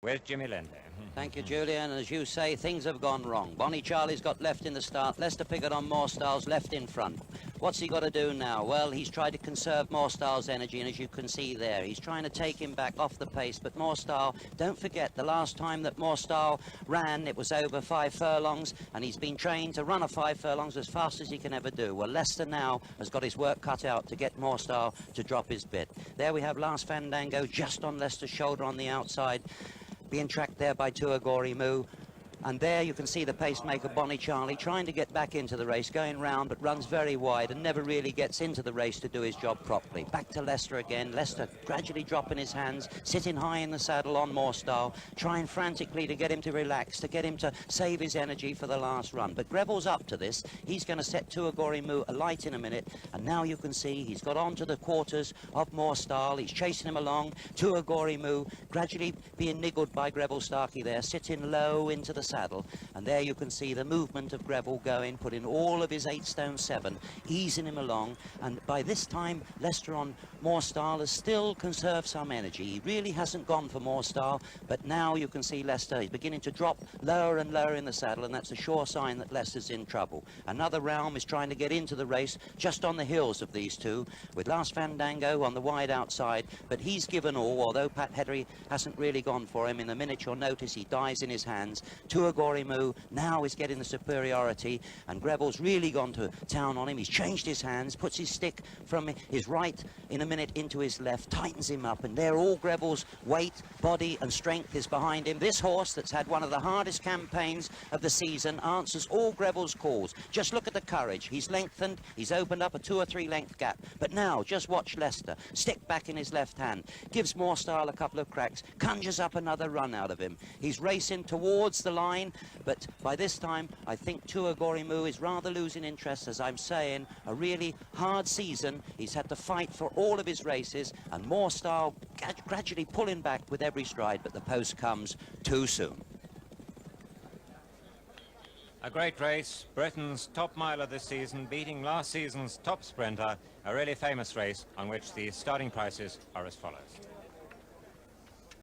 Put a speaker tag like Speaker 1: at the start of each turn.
Speaker 1: With Jimmy Lindley.
Speaker 2: Thank you, Julian. As you say, things have gone wrong. Bonnie Charlie's got left in the start. Lester Piggott on Moorstyle's left in front. What's he got to do now? Well, he's tried to conserve Moorstyle's energy, and as you can see there, he's trying to take him back off the pace. But Moorstyle, don't forget, the last time that Moorstyle ran, it was over 5 furlongs, and he's been trained to run a 5 furlongs as fast as he can ever do. Well, Lester now has got his work cut out to get Moorstyle to drop his bit. There we have Last Fandango just on Lester's shoulder on the outside, being tracked there by Tuagori Moo. And there you can see the pacemaker Bonnie Charlie trying to get back into the race, going round, but runs very wide and never really gets into the race to do his job properly. Back to Lester again. Lester gradually dropping his hands, sitting high in the saddle on Moorstyle, trying frantically to get him to relax, to get him to save his energy for the last run. But Greville's up to this. He's going to set Tuagori Moo alight in a minute, and now you can see he's got onto the quarters of Moorstyle. He's chasing him along. Tuagori Moo gradually being niggled by Greville Starkey there, sitting low into the saddle, and there you can see the movement of Greville going, putting all of his 8 stone 7, easing him along. And by this time Lester on Moorstyle has still conserved some energy. He really hasn't gone for Moorstyle, but now you can see Lester is beginning to drop lower and lower in the saddle, and that's a sure sign that Lester's in trouble. Another Realm is trying to get into the race just on the heels of these two, with Last Fandango on the wide outside, but he's given all, although Pat Heddery hasn't really gone for him. In the minute you'll notice he dies in his hands. Tuagori Moo now is getting the superiority, and Greville's really gone to town on him. He's changed his hands, puts his stick from his right in a minute into his left, tightens him up, and there all Greville's weight, body and strength is behind him. This horse that's had one of the hardest campaigns of the season answers all Greville's calls. Just look at the courage. He's lengthened, he's opened up a 2 or 3 length gap, but now just watch Lester, stick back in his left hand, gives Moorstyle a couple of cracks, conjures up another run out of him. He's racing towards the line, but by this time I think Tuagori Moo is rather losing interest. As I'm saying, a really hard season. He's had to fight for all of his races, and Moorstyle gradually pulling back with every stride, but the post comes too soon.
Speaker 1: A great race, Britain's top miler this season, beating last season's top sprinter, a really famous race on which the starting prices are as follows.